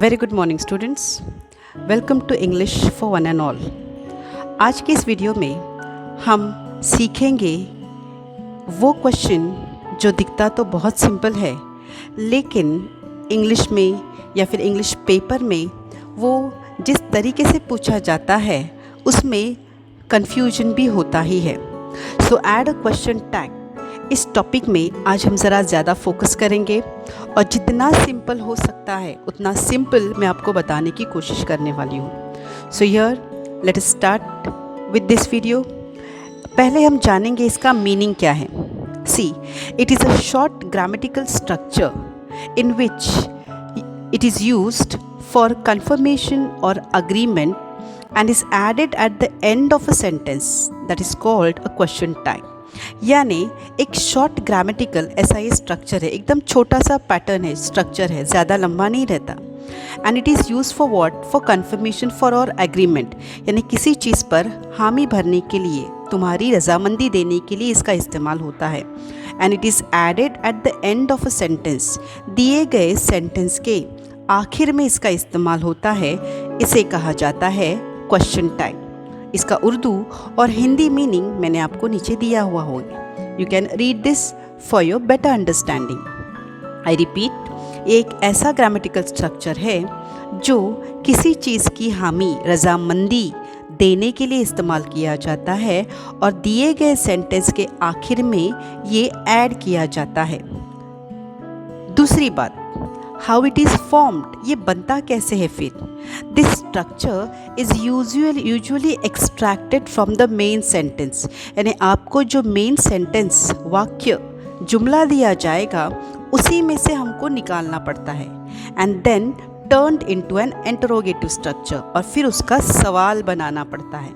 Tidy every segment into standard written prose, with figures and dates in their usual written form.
Very good morning students, welcome to English for one and all. आज के इस video में हम सीखेंगे वो क्वेश्चन जो दिखता तो बहुत सिंपल है, लेकिन इंग्लिश में या फिर इंग्लिश पेपर में वो जिस तरीके से पूछा जाता है उसमें कन्फ्यूजन भी होता ही है। सो ऐड अ क्वेश्चन टैग। इस टॉपिक में आज हम ज़रा ज़्यादा फोकस करेंगे और जितना सिंपल हो सकता है उतना सिंपल मैं आपको बताने की कोशिश करने वाली हूँ। So here let us start with this video. पहले हम जानेंगे इसका मीनिंग क्या है। See, it is a short grammatical structure in which it is used for confirmation or agreement and is added at the end of a sentence that is called a question tag। यानी एक short grammatical ऐसा ये structure है, एकदम छोटा सा pattern है, structure है, ज़्यादा लंबा नहीं रहता। And it is use for what? For conformation for और एग्रीमेंट, यानी किसी चीज़ पर हामी भरने के लिए, तुम्हारी रजामंदी देने के लिए इसका इस्तेमाल होता है। And it is added at the end of a sentence, दिए गए सेंटेंस के आखिर में इसका इस्तेमाल होता है। इसे कहा जाता है क्वेश्चन टैग। इसका उर्दू और हिंदी मीनिंग मैंने आपको नीचे दिया हुआ होगा। You can read this for your better understanding. I repeat, एक ऐसा ग्रामेटिकल स्ट्रक्चर है जो किसी चीज़ की हामी, रजामंदी देने के लिए इस्तेमाल किया जाता है और दिए गए सेंटेंस के आखिर में ये ऐड किया जाता है। दूसरी बात, हाउ इट इज़ फॉर्म्ड, ये बनता कैसे है फिर? This structure is usually extracted from the main sentence, यानी आपको जो मेन सेंटेंस, वाक्य, जुमला दिया जाएगा उसी में से हमको निकालना पड़ता है। And then turned into an interrogative structure, और फिर उसका सवाल बनाना पड़ता है।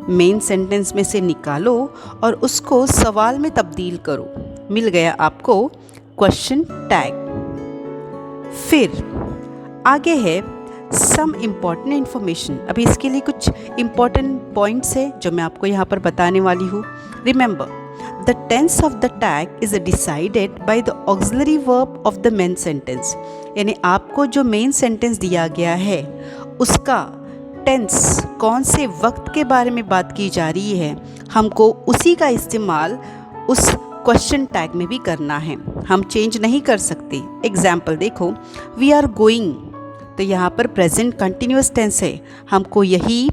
मेन सेंटेंस में से निकालो और उसको सवाल में तब्दील करो, मिल गया आपको क्वेश्चन टैग। फिर आगे है सम इम्पॉर्टेंट इन्फॉर्मेशन। अभी इसके लिए कुछ इम्पॉर्टेंट पॉइंट्स है जो मैं आपको यहाँ पर बताने वाली हूँ। Remember, the tense of the tag is decided by the auxiliary verb of the main sentence, यानी आपको जो मेन सेंटेंस दिया गया है उसका टेंस, कौन से वक्त के बारे में बात की जा रही है, हमको उसी का इस्तेमाल उस क्वेश्चन टैग में भी करना है, हम चेंज नहीं कर सकते। एग्जाम्पल देखो, वी आर गोइंग, तो यहाँ पर प्रेजेंट कंटिन्यूस टेंस है, हमको यही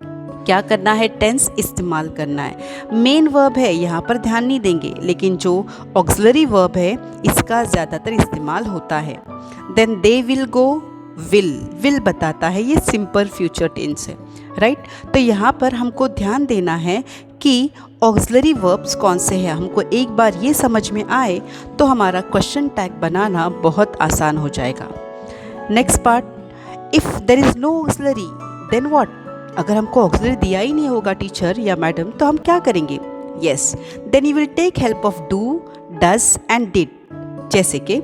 क्या करना है? टेंस इस्तेमाल करना है। मेन वर्ब है, यहाँ पर ध्यान नहीं देंगे, लेकिन जो ऑक्सिलरी वर्ब है इसका ज़्यादातर इस्तेमाल होता है। Then they will go, will बताता है, ये सिंपल फ्यूचर टेंस है, राइट। तो यहाँ पर हमको ध्यान देना है कि ऑक्सिलरी वर्ब्स कौन से हैं। हमको एक बार ये समझ में आए तो हमारा क्वेश्चन टैग बनाना बहुत आसान हो जाएगा। Next part, if there is no auxiliary then what? अगर हमको ऑक्सिलरी दिया ही नहीं होगा टीचर या मैडम तो हम क्या करेंगे? Yes, then you will take help of do, does and did. जैसे कि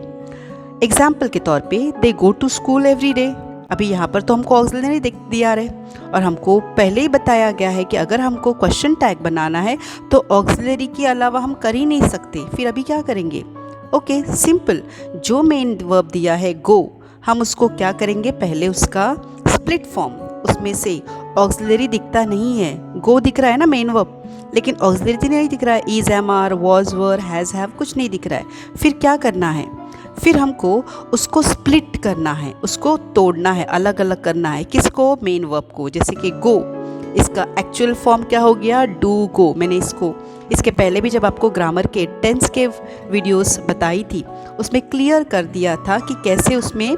एग्जाम्पल के तौर पे, they go to school every day. अभी यहाँ पर तो हमको ऑक्सिलरी दिया रहे और हमको पहले ही बताया गया है कि अगर हमको क्वेश्चन टैग बनाना है तो ऑक्सिलरी के अलावा हम कर ही नहीं सकते। फिर अभी क्या करेंगे? ओके, सिंपल, जो मेन वर्ब दिया है गो, हम उसको क्या करेंगे? पहले उसका स्प्लिट फॉर्म, उसमें से ऑक्सिलरी दिखता नहीं है, गो दिख रहा है ना मेन वर्ब, लेकिन ऑक्सिलरी नहीं दिख रहा है, is, am, are, was, were, has, have कुछ नहीं दिख रहा है। फिर क्या करना है? फिर हमको उसको स्प्लिट करना है, उसको तोड़ना है, अलग अलग करना है। किसको? मेन वर्ब को। जैसे कि गो, इसका एक्चुअल फॉर्म क्या हो गया? Do go. मैंने इसके पहले भी जब आपको ग्रामर के टेंस के वीडियोस बताई थी उसमें क्लियर कर दिया था कि कैसे उसमें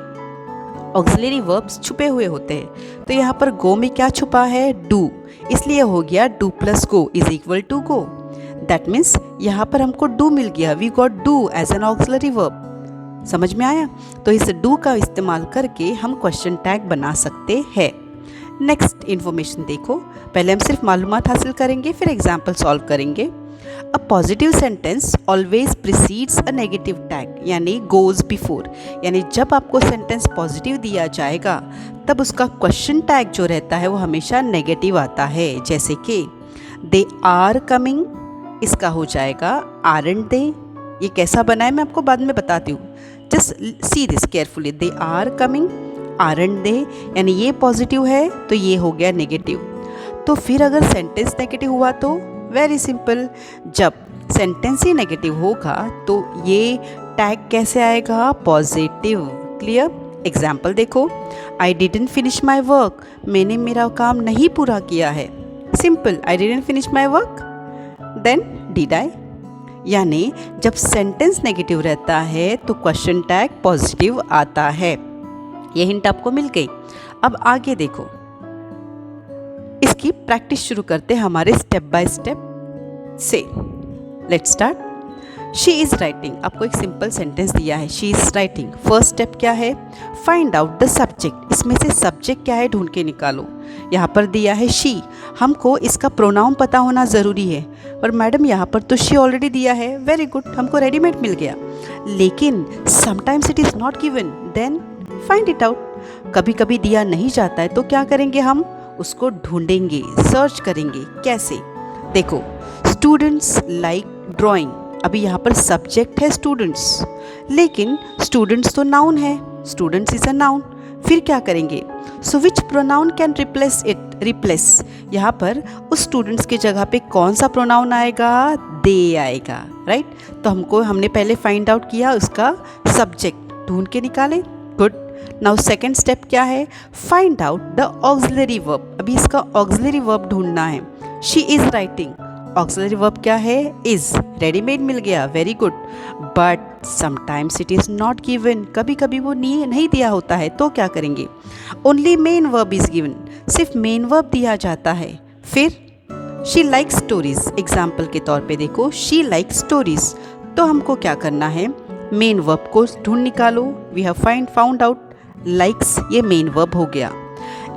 ऑक्सिलरी वर्ब्स छुपे हुए होते हैं। तो यहाँ पर गो में क्या छुपा है? डू, इसलिए हो गया do plus go is equal to go. That means यहाँ पर हमको डू मिल गया, we got do as an auxiliary verb. समझ में आया? तो इस डू का इस्तेमाल करके हम क्वेश्चन टैग बना सकते हैं। नेक्स्ट इन्फॉर्मेशन देखो, पहले हम सिर्फ मालूमात हासिल करेंगे, फिर एग्जाम्पल सॉल्व करेंगे। A positive sentence always precedes a negative tag, यानी गोज बिफोर, यानी जब आपको सेंटेंस पॉजिटिव दिया जाएगा तब उसका क्वेश्चन टैग जो रहता है वो हमेशा नेगेटिव आता है। जैसे कि दे आर कमिंग, इसका हो जाएगा आरंट दे। ये कैसा बना है मैं आपको बाद में बताती हूँ, just see this carefully. They are coming, aren't they, यानी ये पॉजिटिव है तो ये हो गया नेगेटिव। तो फिर अगर सेंटेंस नेगेटिव हुआ तो वेरी सिंपल, जब सेंटेंस ही नेगेटिव होगा तो ये टैग कैसे आएगा? पॉजिटिव। क्लियर? एग्जाम्पल देखो, I didn't finish my work, मैंने मेरा काम नहीं पूरा किया है। Simple, I didn't finish my work, then did I. यानी जब सेंटेंस नेगेटिव रहता है तो क्वेश्चन टैग पॉजिटिव आता है। ये हिंट आपको मिल गई। अब आगे देखो, इसकी प्रैक्टिस शुरू करते हैं हमारे स्टेप बाय स्टेप से। Let's start. She is writing, आपको एक सिंपल सेंटेंस दिया है, she is writing. First step क्या है? फाइंड आउट द सब्जेक्ट, इसमें से सब्जेक्ट क्या है ढूंढ के निकालो। यहाँ पर दिया है शी, हमको इसका प्रोनाउन पता होना ज़रूरी है, और मैडम यहाँ पर तो शी ऑलरेडी दिया है, वेरी गुड, हमको रेडीमेड मिल गया। लेकिन sometimes it is not given, then find it out. कभी कभी दिया नहीं जाता है तो क्या करेंगे? हम उसको ढूंढेंगे, सर्च करेंगे। कैसे? देखो, स्टूडेंट्स लाइक ड्राइंग, अभी यहाँ पर सब्जेक्ट है स्टूडेंट्स, लेकिन स्टूडेंट्स तो नाउन है, स्टूडेंट्स इज अ नाउन। फिर क्या करेंगे? So which pronoun can replace it? Replace, यहाँ पर उस स्टूडेंट्स की जगह पे कौन सा प्रोनाउन आएगा? दे आएगा, राइट? तो हमने पहले फाइंड आउट किया, उसका सब्जेक्ट ढूंढ के निकाले। गुड। नाउ सेकेंड स्टेप क्या है? Find out the auxiliary verb, अभी इसका ऑक्सिलरी वर्ब ढूंढना है। She is writing, auxiliary verb क्या है? इज, रेडीमेड मिल गया, very good. But sometimes it is not given, कभी कभी वो नहीं दिया होता है, तो क्या करेंगे? Only main verb is given, सिर्फ मेन वर्ब दिया जाता है। फिर शी लाइक स्टोरीज, एग्जाम्पल के तौर पे देखो, शी लाइक स्टोरीज, तो हमको क्या करना है? मेन वर्ब को ढूंढ निकालो। We have found out likes, ये मेन वर्ब हो गया।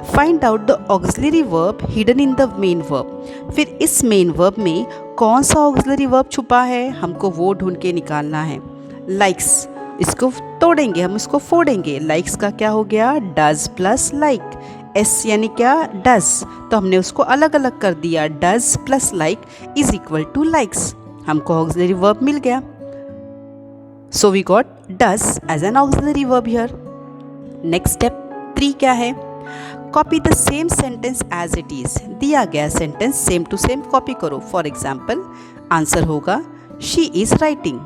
Find out the auxiliary verb hidden in the main verb, फिर इस मेन वर्ब में कौन सा ऑक्सिलरी वर्ब छुपा है, हमको वो ढूंढ के निकालना है। लाइक्स, इसको तोड़ेंगे, हम इसको फोड़ेंगे। लाइक्स का क्या हो गया? डज प्लस लाइक, एस यानी क्या? डज, तो हमने उसको अलग अलग कर दिया, does plus like is equal to likes, हमको ऑक्सिलरी वर्ब मिल गया। So we got does as an auxiliary verb here. Next step 3 क्या है? Copy the same sentence as it is, दिया गया sentence same to same copy करो। For example answer होगा she is writing,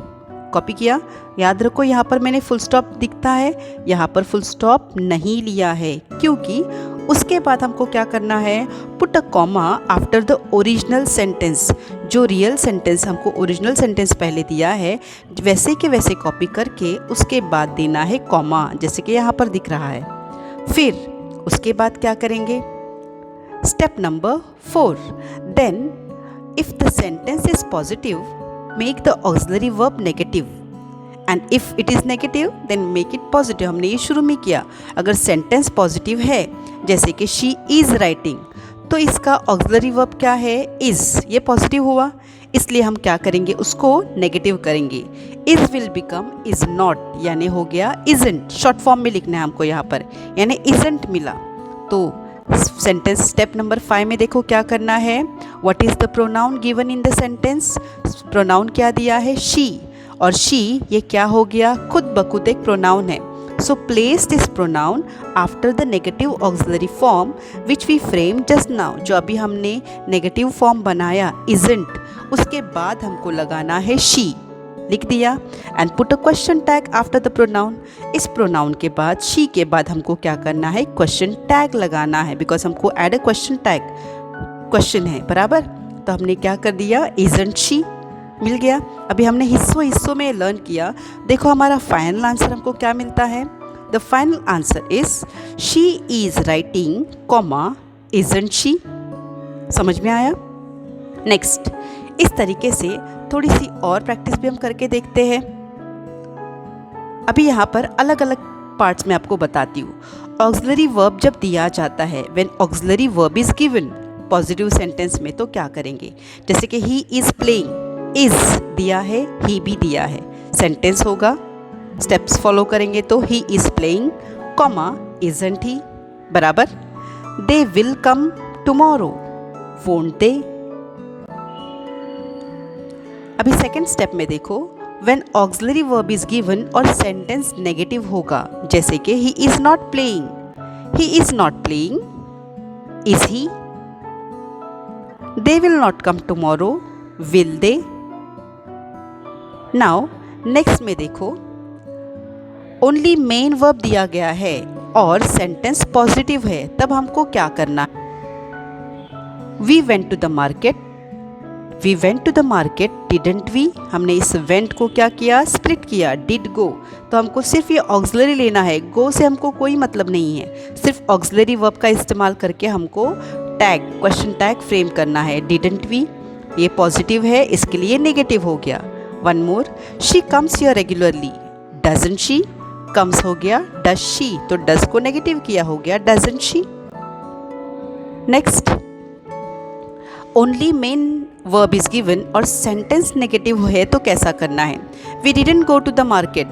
copy किया। याद रखो यहाँ पर मैंने फुल स्टॉप दिखता है, यहाँ पर फुल स्टॉप नहीं लिया है, क्योंकि उसके बाद हमको क्या करना है? Put a comma after the original sentence, जो रियल सेंटेंस हमको ओरिजिनल सेंटेंस पहले दिया है वैसे के वैसे कॉपी करके उसके बाद देना है कॉमा, जैसे कि यहाँ पर दिख रहा है। फिर उसके बाद क्या करेंगे? Step number 4, then if the sentence is positive make the auxiliary verb negative, and if it is negative then make it positive. हमने ये शुरू में किया। अगर सेंटेंस पॉजिटिव है, जैसे कि शी इज़ राइटिंग, तो इसका ऑक्सिलरी वर्ब क्या है? इज़, ये पॉजिटिव हुआ, इसलिए हम क्या करेंगे? उसको नेगेटिव करेंगे। Is will become is not, यानी हो गया इजंट, शॉर्ट फॉर्म में लिखना है हमको यहाँ पर, यानी इजंट मिला। तो सेंटेंस स्टेप नंबर 5 में देखो क्या करना है? What is the pronoun given in the sentence? Pronoun क्या दिया है? शी, और शी ये क्या हो गया? खुद ब खुद एक प्रोनाउन है। So place this pronoun after the negative auxiliary form which we frame just now, जो अभी हमने नेगेटिव फॉर्म बनाया इजंट, उसके बाद हमको लगाना है शी, लिख दिया। And put a question tag after the pronoun, इस प्रोनाउन के बाद शी के बाद हमको क्या करना है? क्वेश्चन टैग लगाना है, बिकॉज हमको add a question tag, question है बराबर। तो हमने क्या कर दिया? इजंट शी मिल गया। अभी हमने हिस्सों में लर्न किया। देखो हमारा फाइनल आंसर हमको क्या मिलता है? The final answer is she is writing comma isn't she. समझ में आया? नेक्स्ट, इस तरीके से थोड़ी सी और प्रैक्टिस भी हम करके देखते हैं। अभी यहाँ पर अलग अलग पार्ट्स में आपको बताती हूँ। ऑक्सिलरी वर्ब जब दिया जाता है, when auxiliary verb is given positive sentence में, तो क्या करेंगे? जैसे कि ही इज प्लेइंग, इज दिया है, ही भी दिया है, सेंटेंस होगा, स्टेप्स फॉलो करेंगे तो he is playing comma isn't he बराबर। They will come tomorrow, won't they. अभी सेकेंड स्टेप में देखो, when auxiliary verb is given और सेंटेंस नेगेटिव होगा, जैसे कि he is not playing, He is not playing. Is he? They will not come tomorrow. Will they? Now next में देखो, only main verb दिया गया है और सेंटेंस पॉजिटिव है, तब हमको क्या करना? We went to the market. We went to the market, didn't we? हमने इस वेंट को क्या किया? स्प्लिट किया. डिड गो, तो हमको सिर्फ ये ऑक्सिलरी लेना है. गो से हमको कोई मतलब नहीं है. सिर्फ ऑक्सिलरी वर्ब का इस्तेमाल करके हमको टैग, क्वेश्चन टैग फ्रेम करना है. डिडंट वी, ये पॉजिटिव है, इसके लिए नेगेटिव हो गया. One more, she comes here regularly. Doesn't she, comes हो गया. डज शी, तो डज को नेगेटिव किया, हो गया doesn't she. Next, only main verb is given और सेंटेंस नेगेटिव है तो कैसा करना है? We didn't go to the market.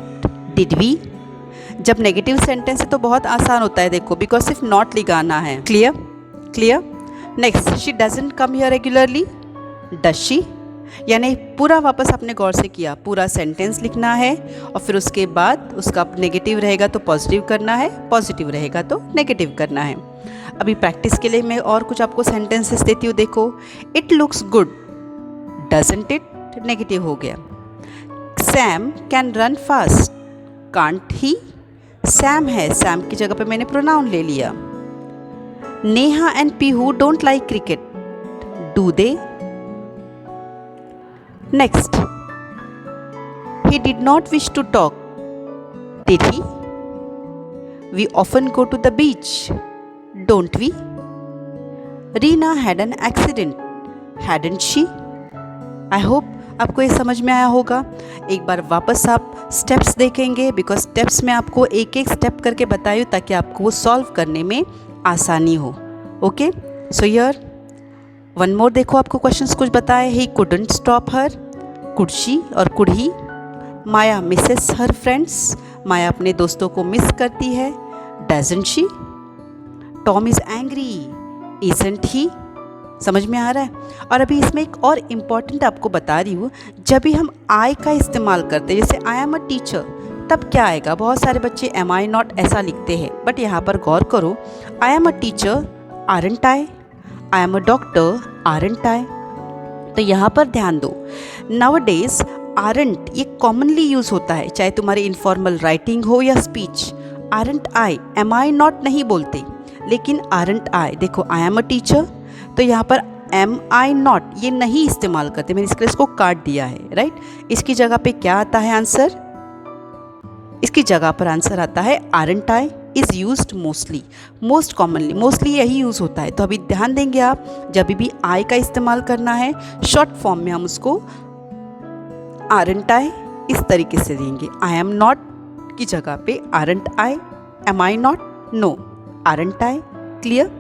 Did we? जब नेगेटिव सेंटेंस है तो बहुत आसान होता है, देखो, बिकॉज सिर्फ नॉट लगाना है. Clear? Clear. Next, she doesn't come here regularly. Does she? यानी पूरा वापस आपने गौर से किया, पूरा सेंटेंस लिखना है और फिर उसके बाद उसका नेगेटिव रहेगा तो पॉजिटिव करना है, पॉजिटिव रहेगा तो नेगेटिव करना है. अभी प्रैक्टिस के लिए मैं और कुछ आपको सेंटेंसेस देती हूँ. देखो, it looks good. Doesn't it? Negative हो गया. Sam can run fast. Can't he? Sam है, सैम की जगह पे मैंने प्रोनाउन ले लिया. Neha and Pihu don't like cricket. Do they? Next, he did not wish to talk. Did he? We often go to the beach, don't we? Reena had an accident, hadn't she? I hope आपको ये समझ में आया होगा. एक बार वापस आप steps देखेंगे, बिकॉज स्टेप्स में आपको एक एक स्टेप करके बताई ताकि आपको वो सॉल्व करने में आसानी हो. Okay, so here one more. देखो, आपको क्वेश्चंस कुछ बताए. He couldn't stop her. Could she और could he? Maya misses her friends. Maya अपने दोस्तों को मिस करती है. Doesn't she? Tom is angry. Isn't he? समझ में आ रहा है? और अभी इसमें एक और इम्पॉर्टेंट आपको बता रही हूँ, जब भी हम आई का इस्तेमाल करते हैं, जैसे आई एम अ टीचर, तब क्या आएगा? बहुत सारे बच्चे एम आई नॉट ऐसा लिखते हैं, बट यहाँ पर गौर करो. I am a teacher, aren't I? I am a doctor, aren't I? तो यहाँ पर ध्यान दो, नाउअडेज आरंट ये कॉमनली यूज़ होता है, चाहे तुम्हारी इनफॉर्मल राइटिंग हो या speech. Aren't I, am I not नहीं बोलते, लेकिन आरंट आई. देखो, आई एम अ टीचर, तो यहाँ पर एम आई नॉट ये नहीं इस्तेमाल करते. मैंने इसके लिए इसको काट दिया है, राइट. इसकी जगह पे क्या आता है आंसर? इसकी जगह पर आंसर आता है aren't I is used mostly, most commonly, mostly यही यूज़ होता है. तो अभी ध्यान देंगे आप, जब भी आई का इस्तेमाल करना है शॉर्ट फॉर्म में हम उसको आरंट आई इस तरीके से देंगे. आई एम नॉट की जगह पे aren't I. Am I not? No, aren't I. Clear?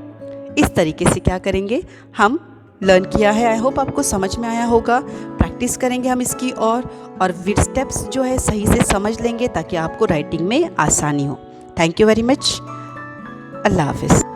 इस तरीके से क्या करेंगे, हम लर्न किया है. आई होप आपको समझ में आया होगा. प्रैक्टिस करेंगे हम इसकी और विद स्टेप्स जो है सही से समझ लेंगे ताकि आपको राइटिंग में आसानी हो. Thank you very much. अल्लाह हाफिज़.